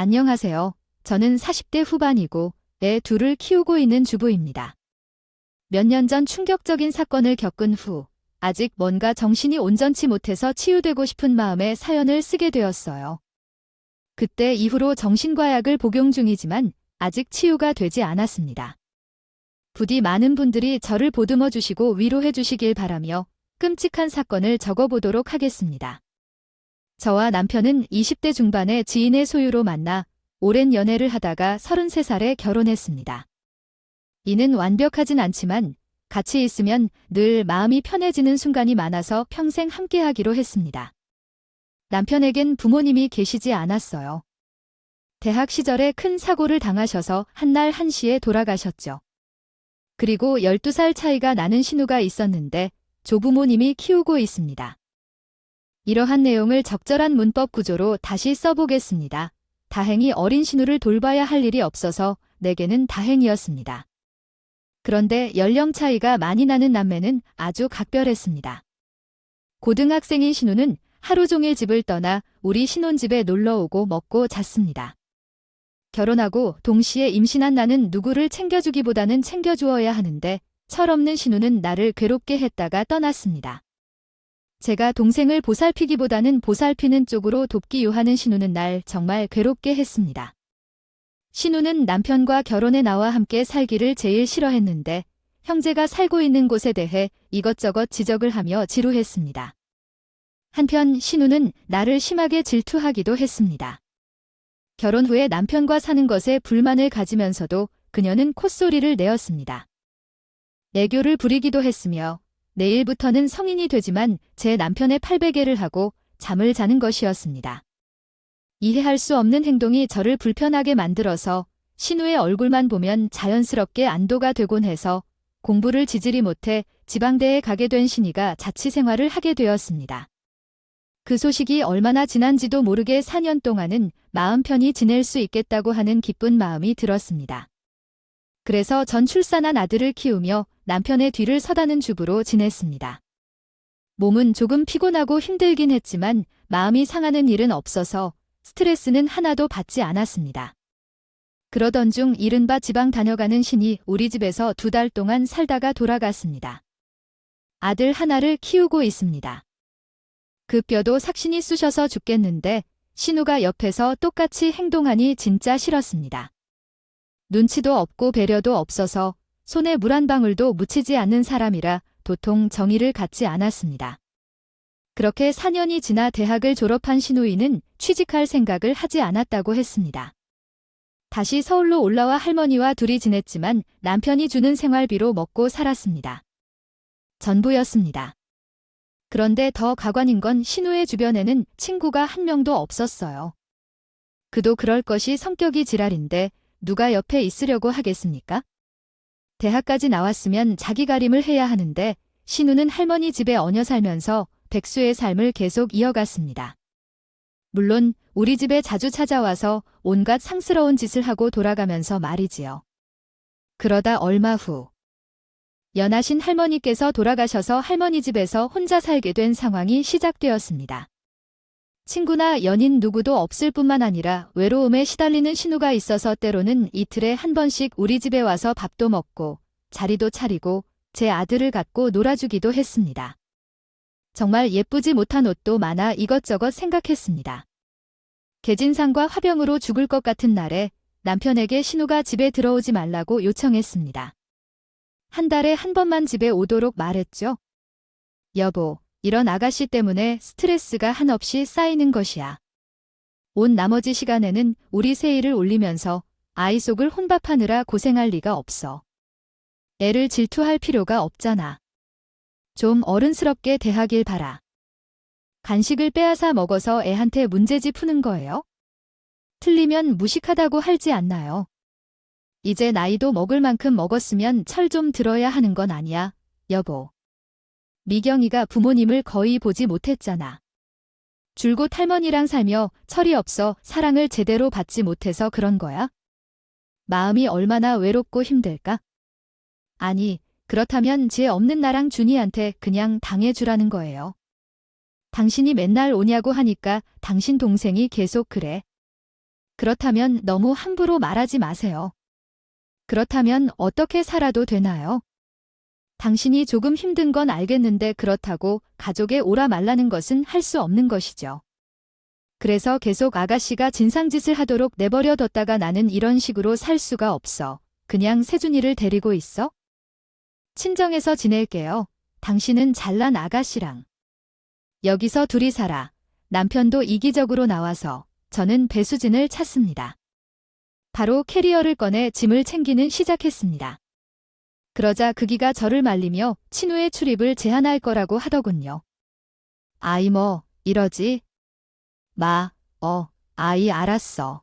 안녕하세요. 저는 40대 후반이고 애 둘을 키우고 있는 주부입니다. 몇 년 전 충격적인 사건을 겪은 후 아직 뭔가 정신이 온전치 못해서 치유되고 싶은 마음에 사연을 쓰게 되었어요. 그때 이후로 정신과약을 복용 중이지만 아직 치유가 되지 않았습니다. 부디 많은 분들이 저를 보듬어 주시고 위로해 주시길 바라며 끔찍한 사건을 적어보도록 하겠습니다. 저와 남편은 20대 중반의 지인의 소유로 만나 오랜 연애를 하다가 33살에 결혼했습니다. 이는 완벽하진 않지만 같이 있으면 늘 마음이 편해지는 순간이 많아서 평생 함께하기로 했습니다. 남편에겐 부모님이 계시지 않았어요. 대학 시절에 큰 사고를 당하셔서 한날 한시에 돌아가셨죠. 그리고 12살 차이가 나는 신우가 있었는데 조부모님이 키우고 있습니다. 이러한 내용을 적절한 문법 구조로 다시 써보겠습니다. 다행히 어린 신우를 돌봐야 할 일이 없어서 내게는 다행이었습니다. 그런데 연령 차이가 많이 나는 남매는 아주 각별했습니다. 고등학생인 신우는 하루 종일 집을 떠나 우리 신혼집에 놀러오고 먹고 잤습니다. 결혼하고 동시에 임신한 나는 누구를 챙겨주기보다는 챙겨주어야 하는데 철없는 신우는 나를 괴롭게 했다가 떠났습니다. 제가 동생을 보살피기보다는 보살피는 쪽으로 돕기 요하는 신우는 날 정말 괴롭게 했습니다. 신우는 남편과 결혼해 나와 함께 살기를 제일 싫어했는데 형제가 살고 있는 곳에 대해 이것저것 지적을 하며 지루했습니다. 한편 신우는 나를 심하게 질투하기도 했습니다. 결혼 후에 남편과 사는 것에 불만을 가지면서도 그녀는 콧소리를 내었습니다. 애교를 부리기도 했으며 내일부터는 성인이 되지만 제 남편의 팔베개를 하고 잠을 자는 것이었습니다. 이해할 수 없는 행동이 저를 불편하게 만들어서 신우의 얼굴만 보면 자연스럽게 안도가 되곤 해서 공부를 지지리 못해 지방대에 가게 된 신이가 자취생활을 하게 되었습니다. 그 소식이 얼마나 지난지도 모르게 4년 동안은 마음 편히 지낼 수 있겠다고 하는 기쁜 마음이 들었습니다. 그래서 전 출산한 아들을 키우며 남편의 뒤를 서다는 주부로 지냈습니다. 몸은 조금 피곤하고 힘들긴 했지만 마음이 상하는 일은 없어서 스트레스는 하나도 받지 않았습니다. 그러던 중 이른바 지방 다녀가는 신이 우리 집에서 2달 동안 살다가 돌아갔습니다. 아들 하나를 키우고 있습니다. 그 뼈도 삭신이 쑤셔서 죽겠는데 신우가 옆에서 똑같이 행동하니 진짜 싫었습니다. 눈치도 없고 배려도 없어서 손에 물 한 방울도 묻히지 않는 사람이라 도통 정의를 갖지 않았습니다. 그렇게 4년이 지나 대학을 졸업한 신우이는 취직할 생각을 하지 않았다고 했습니다. 다시 서울로 올라와 할머니와 둘이 지냈지만 남편이 주는 생활비로 먹고 살았습니다. 전부였습니다. 그런데 더 가관인 건 신우의 주변에는 친구가 한 명도 없었어요. 그도 그럴 것이 성격이 지랄인데 누가 옆에 있으려고 하겠습니까? 대학까지 나왔으면 자기가림을 해야 하는데 신우는 할머니 집에 얹혀 살면서 백수의 삶을 계속 이어갔습니다. 물론 우리 집에 자주 찾아와서 온갖 상스러운 짓을 하고 돌아가면서 말이지요. 그러다 얼마 후 연하신 할머니께서 돌아가셔서 할머니 집에서 혼자 살게 된 상황이 시작되었습니다. 친구나 연인 누구도 없을 뿐만 아니라 외로움에 시달리는 신우가 있어서 때로는 이틀에 한 번씩 우리 집에 와서 밥도 먹고 자리도 차리고 제 아들을 갖고 놀아주기도 했습니다. 정말 예쁘지 못한 옷도 많아 이것저것 생각했습니다. 개진상과 화병으로 죽을 것 같은 날에 남편에게 신우가 집에 들어오지 말라고 요청했습니다. 한 달에 한 번만 집에 오도록 말했죠. 여보, 이런 아가씨 때문에 스트레스가 한없이 쌓이는 것이야. 온 나머지 시간에는 우리 세일을 올리면서 아이 속을 혼밥하느라 고생할 리가 없어. 애를 질투할 필요가 없잖아. 좀 어른스럽게 대하길 바라. 간식을 빼앗아 먹어서 애한테 문제지 푸는 거예요? 틀리면 무식하다고 할지 않나요? 이제 나이도 먹을 만큼 먹었으면 철 좀 들어야 하는 건 아니야, 여보. 미경이가 부모님을 거의 보지 못했잖아. 줄곧 할머니랑 살며 철이 없어 사랑을 제대로 받지 못해서 그런 거야? 마음이 얼마나 외롭고 힘들까? 아니, 그렇다면 쟤 없는 나랑 준이한테 그냥 당해주라는 거예요. 당신이 맨날 오냐고 하니까 당신 동생이 계속 그래. 그렇다면 너무 함부로 말하지 마세요. 그렇다면 어떻게 살아도 되나요? 당신이 조금 힘든 건 알겠는데 그렇다고 가족에 오라 말라는 것은 할 수 없는 것이죠. 그래서 계속 아가씨가 진상짓을 하도록 내버려 뒀다가 나는 이런 식으로 살 수가 없어. 그냥 세준이를 데리고 있어? 친정에서 지낼게요. 당신은 잘난 아가씨랑. 여기서 둘이 살아. 남편도 이기적으로 나와서 저는 배수진을 찾습니다. 바로 캐리어를 꺼내 짐을 챙기는 시작했습니다. 그러자 그기가 저를 말리며 친우의 출입을 제한할 거라고 하더군요. 아이 뭐 이러지? 아이 알았어.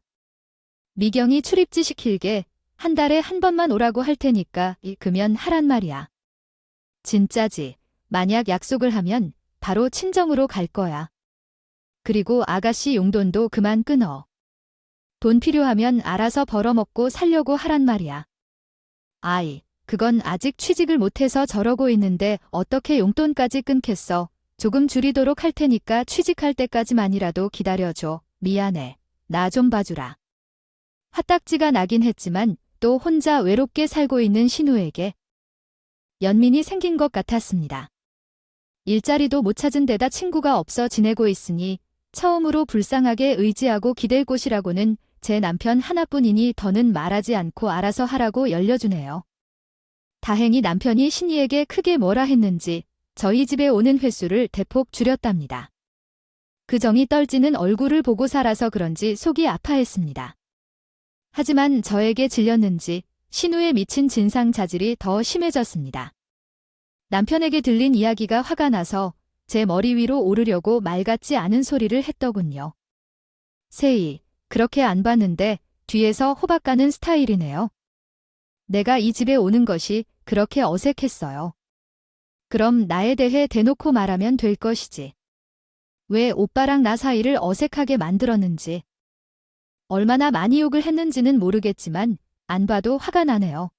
미경이 출입지 시킬게. 한 달에 한 번만 오라고 할 테니까 그면 하란 말이야. 진짜지. 만약 약속을 하면 바로 친정으로 갈 거야. 그리고 아가씨 용돈도 그만 끊어. 돈 필요하면 알아서 벌어먹고 살려고 하란 말이야. 아이, 그건 아직 취직을 못해서 저러고 있는데 어떻게 용돈까지 끊겠어. 조금 줄이도록 할 테니까 취직할 때까지만이라도 기다려줘. 미안해. 나 좀 봐주라. 화딱지가 나긴 했지만 또 혼자 외롭게 살고 있는 신우에게 연민이 생긴 것 같았습니다. 일자리도 못 찾은 데다 친구가 없어 지내고 있으니 처음으로 불쌍하게 의지하고 기댈 곳이라고는 제 남편 하나뿐이니 더는 말하지 않고 알아서 하라고 열려주네요. 다행히 남편이 신이에게 크게 뭐라 했는지 저희 집에 오는 횟수를 대폭 줄였답니다. 그 정이 떨지는 얼굴을 보고 살아서 그런지 속이 아파했습니다. 하지만 저에게 질렸는지 신우에 미친 진상 자질이 더 심해졌습니다. 남편에게 들린 이야기가 화가 나서 제 머리 위로 오르려고 말 같지 않은 소리를 했더군요. 세희, 그렇게 안 봤는데 뒤에서 호박 가는 스타일이네요. 내가 이 집에 오는 것이 그렇게 어색했어요. 그럼 나에 대해 대놓고 말하면 될 것이지. 왜 오빠랑 나 사이를 어색하게 만들었는지. 얼마나 많이 욕을 했는지는 모르겠지만 안 봐도 화가 나네요.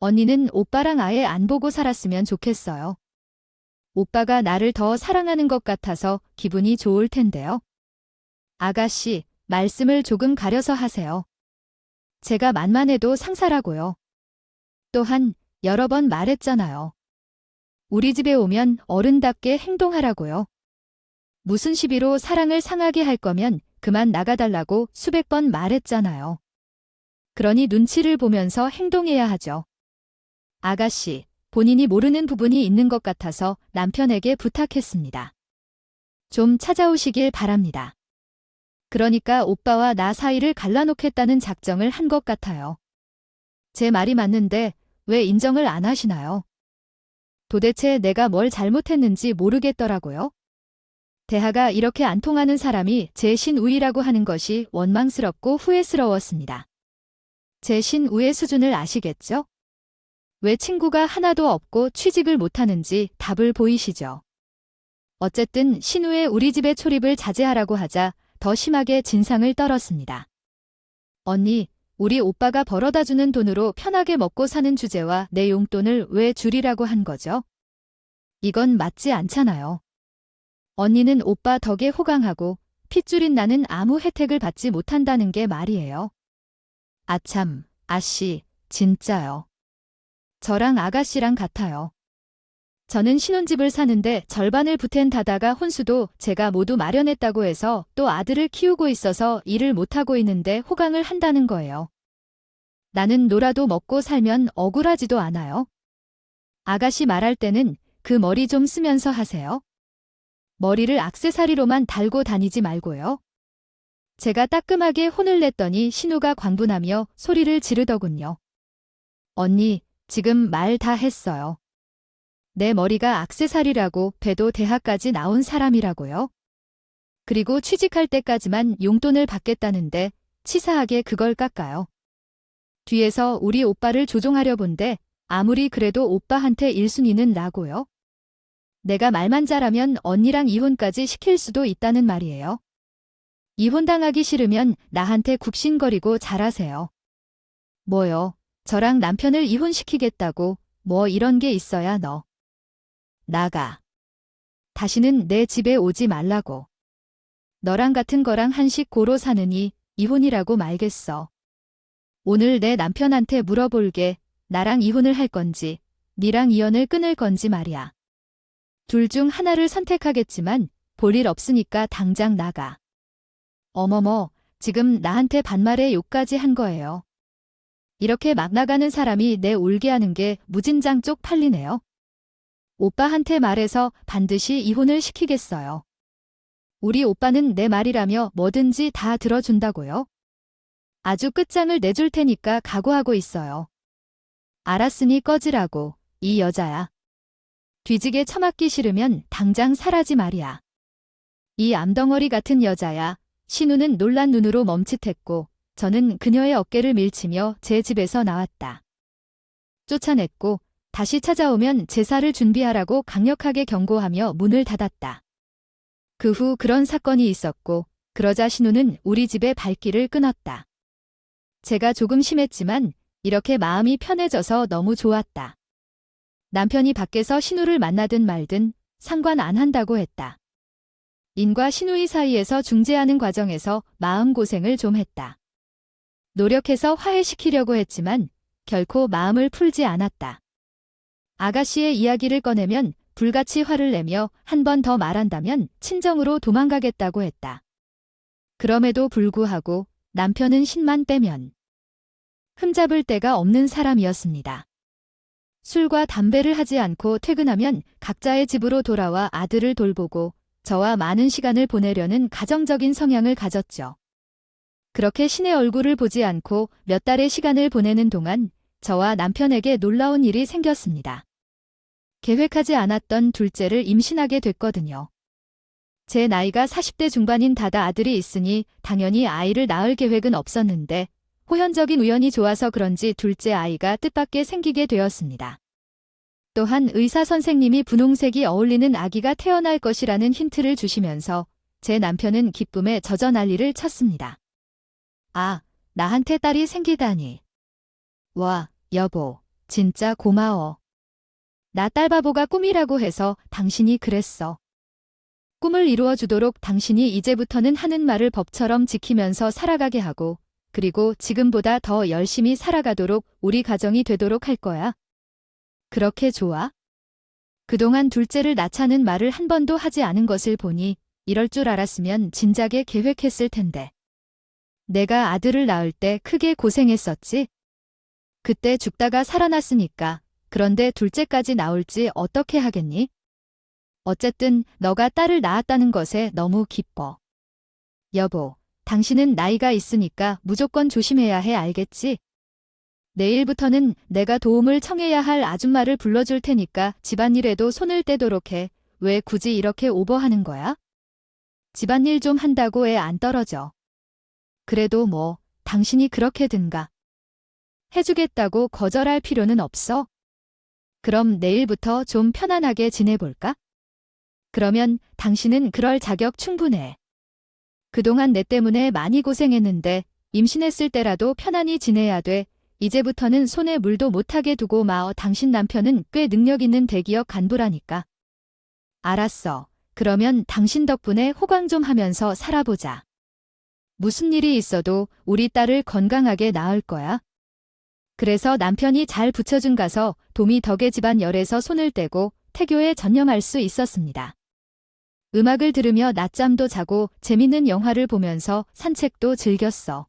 언니는 오빠랑 아예 안 보고 살았으면 좋겠어요. 오빠가 나를 더 사랑하는 것 같아서 기분이 좋을 텐데요. 아가씨, 말씀을 조금 가려서 하세요. 제가 만만해도 상사라고요. 또한 여러 번 말했잖아요. 우리 집에 오면 어른답게 행동하라고요. 무슨 시비로 사랑을 상하게 할 거면 그만 나가달라고 수백 번 말했잖아요. 그러니 눈치를 보면서 행동해야 하죠. 아가씨, 본인이 모르는 부분이 있는 것 같아서 남편에게 부탁했습니다. 좀 찾아오시길 바랍니다. 그러니까 오빠와 나 사이를 갈라놓겠다는 작정을 한 것 같아요. 제 말이 맞는데 왜 인정을 안 하시나요? 도대체 내가 뭘 잘못했는지 모르겠더라고요. 대화가 이렇게 안 통하는 사람이 제 신우이라고 하는 것이 원망스럽고 후회스러웠습니다. 제 신우의 수준을 아시겠죠? 왜 친구가 하나도 없고 취직을 못하는지 답을 보이시죠? 어쨌든 신우의 우리 집에 초립을 자제하라고 하자 더 심하게 진상을 떨었습니다. 언니, 우리 오빠가 벌어다 주는 돈으로 편하게 먹고 사는 주제와 내 용돈을 왜 줄이라고 한 거죠? 이건 맞지 않잖아요. 언니는 오빠 덕에 호강하고 핏줄인 나는 아무 혜택을 받지 못한다는 게 말이에요. 아참, 아씨, 진짜요. 저랑 아가씨랑 같아요. 저는 신혼집을 사는데 절반을 부텐 다다가 혼수도 제가 모두 마련했다고 해서 또 아들을 키우고 있어서 일을 못하고 있는데 호강을 한다는 거예요. 나는 놀아도 먹고 살면 억울하지도 않아요. 아가씨 말할 때는 그 머리 좀 쓰면서 하세요. 머리를 액세서리로만 달고 다니지 말고요. 제가 따끔하게 혼을 냈더니 신우가 광분하며 소리를 지르더군요. 언니, 지금 말 다 했어요. 내 머리가 액세서리라고 배도 대학까지 나온 사람이라고요. 그리고 취직할 때까지만 용돈을 받겠다는데 치사하게 그걸 깎아요. 뒤에서 우리 오빠를 조종하려 본데 아무리 그래도 오빠한테 1순위는 나고요. 내가 말만 잘하면 언니랑 이혼까지 시킬 수도 있다는 말이에요. 이혼당하기 싫으면 나한테 굽신거리고 잘하세요. 뭐요? 저랑 남편을 이혼시키겠다고 뭐 이런 게 있어야 너. 나가. 다시는 내 집에 오지 말라고. 너랑 같은 거랑 한식 고로 사느니 이혼이라고 말겠어. 오늘 내 남편한테 물어볼게. 나랑 이혼을 할 건지, 니랑 이연을 끊을 건지 말이야. 둘 중 하나를 선택하겠지만 볼 일 없으니까 당장 나가. 어머머, 지금 나한테 반말에 욕까지 한 거예요. 이렇게 막 나가는 사람이 내 울게 하는 게 무진장 쪽팔리네요. 오빠한테 말해서 반드시 이혼을 시키겠어요. 우리 오빠는 내 말이라며 뭐든지 다 들어준다고요. 아주 끝장을 내줄 테니까 각오하고 있어요. 알았으니 꺼지라고, 이 여자야. 뒤지게 처맞기 싫으면 당장 사라지 말이야. 이 암덩어리 같은 여자야. 신우는 놀란 눈으로 멈칫했고 저는 그녀의 어깨를 밀치며 제 집에서 나왔다. 쫓아냈고 다시 찾아오면 제사를 준비하라고 강력하게 경고하며 문을 닫았다. 그 후 그런 사건이 있었고 그러자 신우는 우리 집에 발길을 끊었다. 제가 조금 심했지만 이렇게 마음이 편해져서 너무 좋았다. 남편이 밖에서 신우를 만나든 말든 상관 안 한다고 했다. 인과 신우이 사이에서 중재하는 과정에서 마음고생을 좀 했다. 노력해서 화해시키려고 했지만 결코 마음을 풀지 않았다. 아가씨의 이야기를 꺼내면 불같이 화를 내며 한 번 더 말한다면 친정으로 도망가겠다고 했다. 그럼에도 불구하고 남편은 신만 빼면 흠잡을 데가 없는 사람이었습니다. 술과 담배를 하지 않고 퇴근하면 각자의 집으로 돌아와 아들을 돌보고 저와 많은 시간을 보내려는 가정적인 성향을 가졌죠. 그렇게 신의 얼굴을 보지 않고 몇 달의 시간을 보내는 동안 저와 남편에게 놀라운 일이 생겼습니다. 계획하지 않았던 둘째를 임신하게 됐거든요. 제 나이가 40대 중반인 다다 아들이 있으니 당연히 아이를 낳을 계획은 없었는데 호연적인 우연이 좋아서 그런지 둘째 아이가 뜻밖의 생기게 되었습니다. 또한 의사 선생님이 분홍색이 어울리는 아기가 태어날 것이라는 힌트를 주시면서 제 남편은 기쁨에 젖어 난리를 쳤습니다. 아, 나한테 딸이 생기다니. 와, 여보, 진짜 고마워. 나 딸바보가 꿈이라고 해서 당신이 그랬어. 꿈을 이루어주도록 당신이 이제부터는 하는 말을 법처럼 지키면서 살아가게 하고 그리고 지금보다 더 열심히 살아가도록 우리 가정이 되도록 할 거야. 그렇게 좋아? 그동안 둘째를 낳자는 말을 한 번도 하지 않은 것을 보니 이럴 줄 알았으면 진작에 계획했을 텐데. 내가 아들을 낳을 때 크게 고생했었지? 그때 죽다가 살아났으니까. 그런데 둘째까지 나올지 어떻게 하겠니? 어쨌든 너가 딸을 낳았다는 것에 너무 기뻐. 여보, 당신은 나이가 있으니까 무조건 조심해야 해 알겠지? 내일부터는 내가 도움을 청해야 할 아줌마를 불러줄 테니까 집안일에도 손을 떼도록 해. 왜 굳이 이렇게 오버하는 거야? 집안일 좀 한다고 애 안 떨어져. 그래도 뭐 당신이 그렇게든가. 해주겠다고 거절할 필요는 없어. 그럼 내일부터 좀 편안하게 지내볼까? 그러면 당신은 그럴 자격 충분해. 그동안 내 때문에 많이 고생했는데 임신했을 때라도 편안히 지내야 돼. 이제부터는 손에 물도 못하게 두고 마어 당신 남편은 꽤 능력 있는 대기업 간부라니까. 알았어. 그러면 당신 덕분에 호강 좀 하면서 살아보자. 무슨 일이 있어도 우리 딸을 건강하게 낳을 거야. 그래서 남편이 잘 붙여준 가서 도미 덕의 집안 열에서 손을 떼고 태교에 전념할 수 있었습니다. 음악을 들으며 낮잠도 자고 재밌는 영화를 보면서 산책도 즐겼어.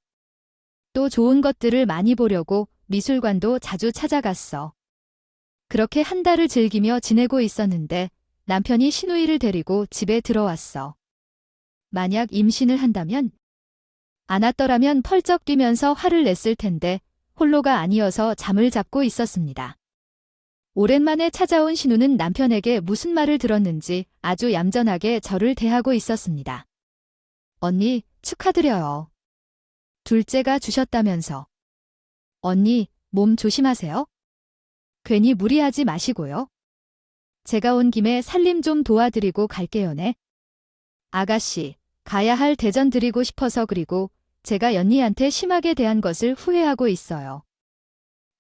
또 좋은 것들을 많이 보려고 미술관도 자주 찾아갔어. 그렇게 한 달을 즐기며 지내고 있었는데 남편이 신우이를 데리고 집에 들어왔어. 만약 임신을 한다면? 안 왔더라면 펄쩍 뛰면서 화를 냈을 텐데 홀로가 아니어서 잠을 잡고 있었습니다. 오랜만에 찾아온 신우는 남편에게 무슨 말을 들었는지 아주 얌전하게 저를 대하고 있었습니다. 언니, 축하드려요. 둘째가 주셨다면서. 언니, 몸 조심하세요. 괜히 무리하지 마시고요. 제가 온 김에 살림 좀 도와드리고 갈게요, 네. 아가씨, 가야 할 대전 드리고 싶어서 그리고 제가 연니한테 심하게 대한 것을 후회하고 있어요.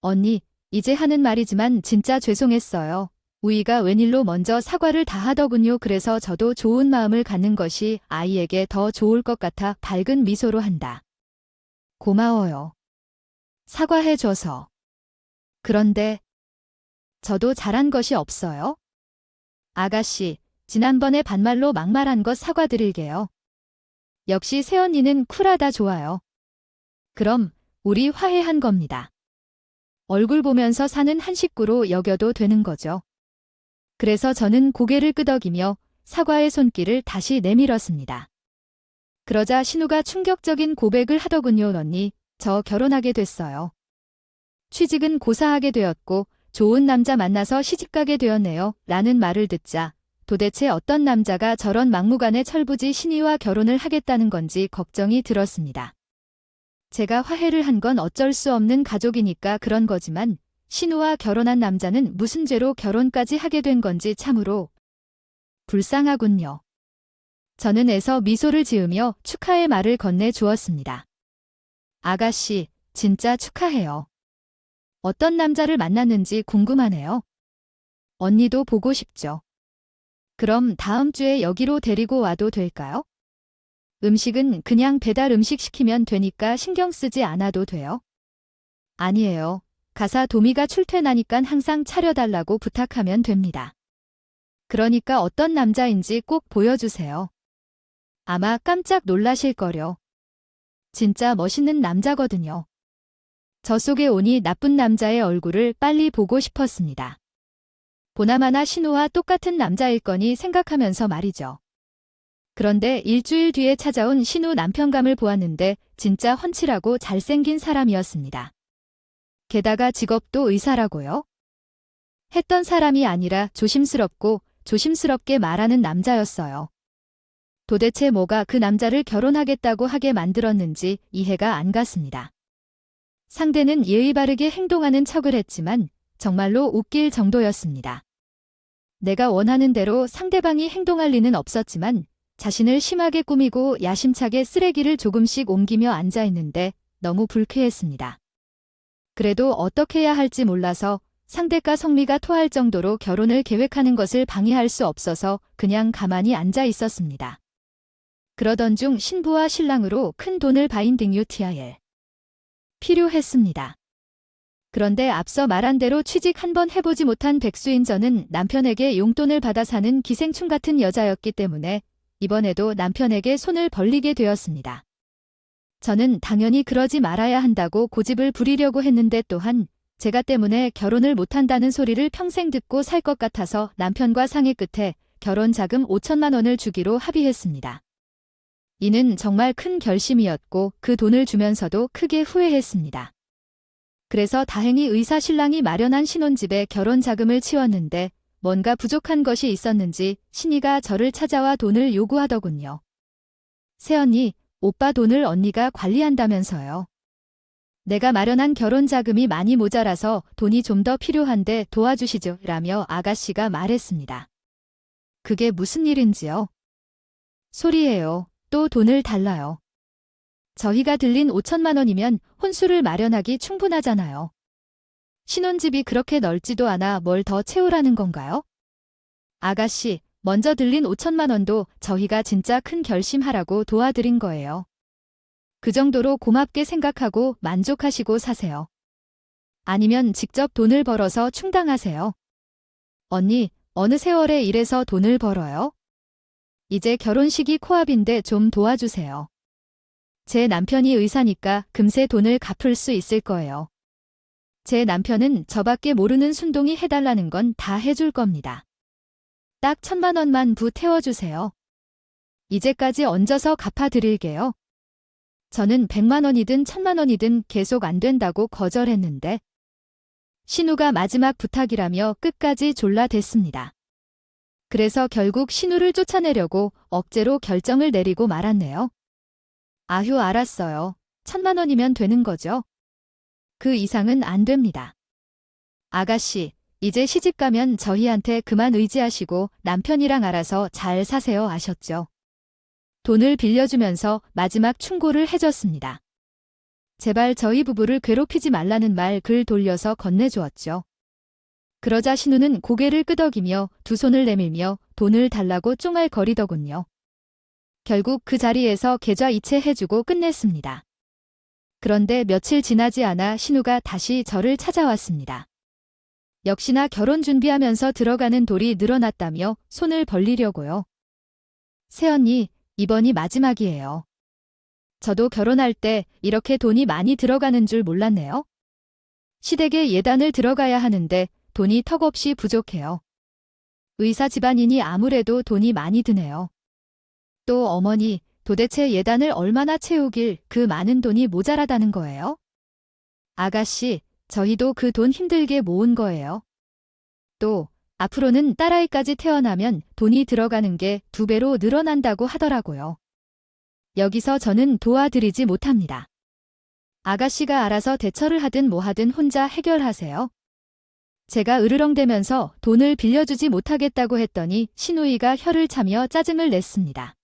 언니, 이제 하는 말이지만 진짜 죄송했어요. 우이가 웬일로 먼저 사과를 다 하더군요. 그래서 저도 좋은 마음을 갖는 것이 아이에게 더 좋을 것 같아 밝은 미소로 한다. 고마워요. 사과해줘서. 그런데 저도 잘한 것이 없어요. 아가씨, 지난번에 반말로 막말한 것 사과드릴게요. 역시 새언니는 쿨하다 좋아요. 그럼 우리 화해한 겁니다. 얼굴 보면서 사는 한 식구로 여겨도 되는 거죠. 그래서 저는 고개를 끄덕이며 사과의 손길을 다시 내밀었습니다. 그러자 신우가 충격적인 고백을 하더군요. 언니, 저 결혼하게 됐어요. 취직은 고사하게 되었고 좋은 남자 만나서 시집가게 되었네요. 라는 말을 듣자 도대체 어떤 남자가 저런 막무가내 철부지 신이와 결혼을 하겠다는 건지 걱정이 들었습니다. 제가 화해를 한 건 어쩔 수 없는 가족이니까 그런 거지만 신우와 결혼한 남자는 무슨 죄로 결혼까지 하게 된 건지 참으로 불쌍하군요. 저는 애서 미소를 지으며 축하의 말을 건네 주었습니다. 아가씨, 진짜 축하해요. 어떤 남자를 만났는지 궁금하네요. 언니도 보고 싶죠. 그럼 다음 주에 여기로 데리고 와도 될까요? 음식은 그냥 배달 음식 시키면 되니까 신경 쓰지 않아도 돼요? 아니에요. 가사 도미가 출퇴나니깐 항상 차려달라고 부탁하면 됩니다. 그러니까 어떤 남자인지 꼭 보여주세요. 아마 깜짝 놀라실거려. 진짜 멋있는 남자거든요. 저 속에 오니 나쁜 남자의 얼굴을 빨리 보고 싶었습니다. 보나마나 신우와 똑같은 남자일 거니 생각하면서 말이죠. 그런데 일주일 뒤에 찾아온 신우 남편감을 보았는데 진짜 훤칠하고 잘생긴 사람이었습니다. 게다가 직업도 의사라고요? 했던 사람이 아니라 조심스럽게 말하는 남자였어요. 도대체 뭐가 그 남자를 결혼하겠다고 하게 만들었는지 이해가 안 갔습니다. 상대는 예의 바르게 행동하는 척을 했지만 정말로 웃길 정도였습니다. 내가 원하는 대로 상대방이 행동할 리는 없었지만 자신을 심하게 꾸미고 야심차게 쓰레기를 조금씩 옮기며 앉아있는데 너무 불쾌했습니다. 그래도 어떻게 해야 할지 몰라서 상대가 성미가 토할 정도로 결혼을 계획하는 것을 방해할 수 없어서 그냥 가만히 앉아 있었습니다. 그러던 중 신부와 신랑으로 큰 돈을 바인딩 UTIL 필요했습니다. 그런데 앞서 말한 대로 취직 한번 해보지 못한 백수인 저는 남편에게 용돈을 받아 사는 기생충 같은 여자였기 때문에 이번에도 남편에게 손을 벌리게 되었습니다. 저는 당연히 그러지 말아야 한다고 고집을 부리려고 했는데 또한 제가 때문에 결혼을 못한다는 소리를 평생 듣고 살 것 같아서 남편과 상의 끝에 결혼 자금 5천만 원을 주기로 합의했습니다. 이는 정말 큰 결심이었고 그 돈을 주면서도 크게 후회했습니다. 그래서 다행히 의사 신랑이 마련한 신혼집에 결혼 자금을 치웠는데 뭔가 부족한 것이 있었는지 신이가 저를 찾아와 돈을 요구하더군요. 새언니, 오빠 돈을 언니가 관리한다면서요. 내가 마련한 결혼 자금이 많이 모자라서 돈이 좀 더 필요한데 도와주시죠. 라며 아가씨가 말했습니다. 그게 무슨 일인지요? 소리예요. 또 돈을 달라요. 저희가 들린 5천만 원이면 혼수를 마련하기 충분하잖아요. 신혼집이 그렇게 넓지도 않아 뭘 더 채우라는 건가요? 아가씨, 먼저 들린 5천만 원도 저희가 진짜 큰 결심하라고 도와드린 거예요. 그 정도로 고맙게 생각하고 만족하시고 사세요. 아니면 직접 돈을 벌어서 충당하세요. 언니, 어느 세월에 이래서 돈을 벌어요? 이제 결혼식이 코앞인데 좀 도와주세요. 제 남편이 의사니까 금세 돈을 갚을 수 있을 거예요. 제 남편은 저밖에 모르는 순둥이 해달라는 건 다 해줄 겁니다. 딱 1,000만 원만 태워주세요. 이제까지 얹어서 갚아드릴게요. 저는 100만 원이든 1,000만 원이든 계속 안 된다고 거절했는데 신우가 마지막 부탁이라며 끝까지 졸라댔습니다. 그래서 결국 신우를 쫓아내려고 억지로 결정을 내리고 말았네요. 아휴 알았어요. 1,000만 원이면 되는 거죠? 그 이상은 안 됩니다. 아가씨, 이제 시집가면 저희한테 그만 의지하시고 남편이랑 알아서 잘 사세요 아셨죠? 돈을 빌려주면서 마지막 충고를 해줬습니다. 제발 저희 부부를 괴롭히지 말라는 말 글 돌려서 건네주었죠. 그러자 신우는 고개를 끄덕이며 두 손을 내밀며 돈을 달라고 쫑알거리더군요. 결국 그 자리에서 계좌 이체해주고 끝냈습니다. 그런데 며칠 지나지 않아 신우가 다시 저를 찾아왔습니다. 역시나 결혼 준비하면서 들어가는 돌이 늘어났다며 손을 벌리려고요. 새언니, 이번이 마지막이에요. 저도 결혼할 때 이렇게 돈이 많이 들어가는 줄 몰랐네요. 시댁에 예단을 들어가야 하는데 돈이 턱없이 부족해요. 의사 집안이니 아무래도 돈이 많이 드네요. 또 어머니, 도대체 예단을 얼마나 채우길 그 많은 돈이 모자라다는 거예요? 아가씨, 저희도 그 돈 힘들게 모은 거예요. 또 앞으로는 딸아이까지 태어나면 돈이 들어가는 게 2배로 늘어난다고 하더라고요. 여기서 저는 도와드리지 못합니다. 아가씨가 알아서 대처를 하든 뭐 하든 혼자 해결하세요. 제가 으르렁대면서 돈을 빌려주지 못하겠다고 했더니 신우이가 혀를 차며 짜증을 냈습니다.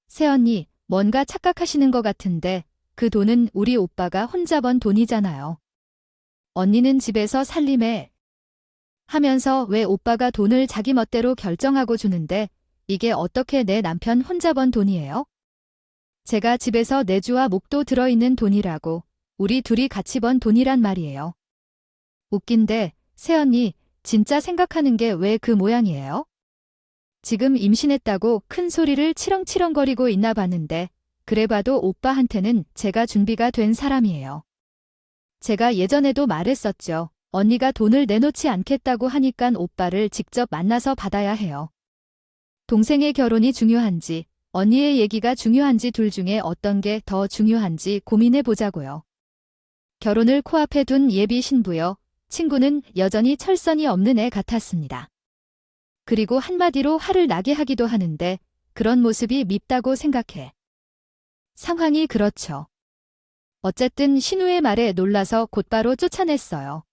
새언니, 뭔가 착각하시는 것 같은데 그 돈은 우리 오빠가 혼자 번 돈이잖아요. 언니는 집에서 살림해 하면서 왜 오빠가 돈을 자기 멋대로 결정하고 주는데 이게 어떻게 내 남편 혼자 번 돈이에요? 제가 집에서 내주와 목도 들어있는 돈이라고 우리 둘이 같이 번 돈이란 말이에요. 웃긴데 새언니 진짜 생각하는 게 왜 그 모양이에요? 지금 임신했다고 큰 소리를 치렁치렁거리고 있나 봤는데 그래봐도 오빠한테는 제가 준비가 된 사람이에요. 제가 예전에도 말했었죠. 언니가 돈을 내놓지 않겠다고 하니깐 오빠를 직접 만나서 받아야 해요. 동생의 결혼이 중요한지 언니의 얘기가 중요한지 둘 중에 어떤 게 더 중요한지 고민해 보자고요. 결혼을 코앞에 둔 예비 신부여 친구는 여전히 철선이 없는 애 같았습니다. 그리고 한마디로 화를 나게 하기도 하는데 그런 모습이 밉다고 생각해. 상황이 그렇죠. 어쨌든 신우의 말에 놀라서 곧바로 쫓아냈어요.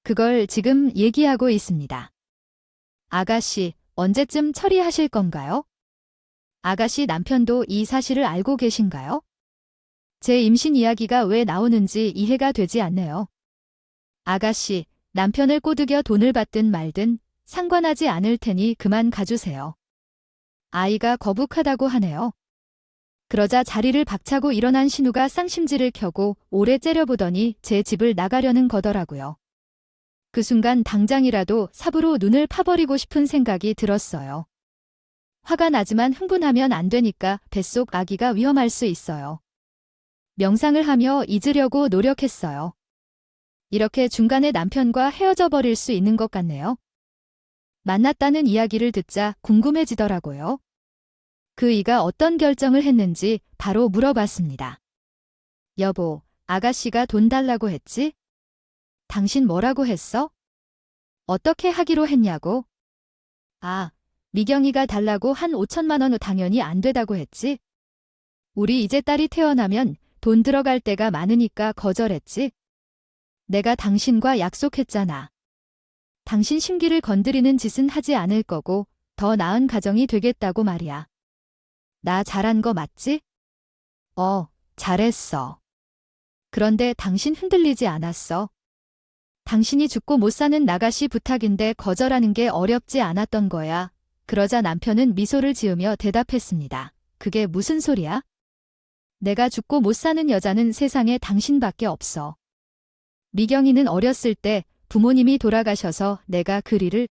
그걸 지금 얘기하고 있습니다. 아가씨, 언제쯤 처리하실 건가요? 아가씨 남편도 이 사실을 알고 계신가요? 제 임신 이야기가 왜 나오는지 이해가 되지 않네요. 아가씨, 남편을 꼬드겨 돈을 받든 말든 상관하지 않을 테니 그만 가주세요. 아이가 거북하다고 하네요. 그러자 자리를 박차고 일어난 신우가 쌍심지를 켜고 오래 째려보더니 제 집을 나가려는 거더라고요. 그 순간 당장이라도 삽으로 눈을 파버리고 싶은 생각이 들었어요. 화가 나지만 흥분하면 안 되니까 뱃속 아기가 위험할 수 있어요. 명상을 하며 잊으려고 노력했어요. 이렇게 중간에 남편과 헤어져 버릴 수 있는 것 같네요. 만났다는 이야기를 듣자 궁금해지더라고요. 그 이가 어떤 결정을 했는지 바로 물어봤습니다. 여보, 아가씨가 돈 달라고 했지? 당신 뭐라고 했어? 어떻게 하기로 했냐고? 아, 미경이가 달라고 한 5천만 원 당연히 안 되다고 했지? 우리 이제 딸이 태어나면 돈 들어갈 때가 많으니까 거절했지? 내가 당신과 약속했잖아. 당신 심기를 건드리는 짓은 하지 않을 거고 더 나은 가정이 되겠다고 말이야. 나 잘한 거 맞지? 잘했어. 그런데 당신 흔들리지 않았어. 당신이 죽고 못 사는 나가시 부탁인데 거절하는 게 어렵지 않았던 거야. 그러자 남편은 미소를 지으며 대답했습니다. 그게 무슨 소리야? 내가 죽고 못 사는 여자는 세상에 당신밖에 없어. 미경이는 어렸을 때 부모님이 돌아가셔서 내가 그 일을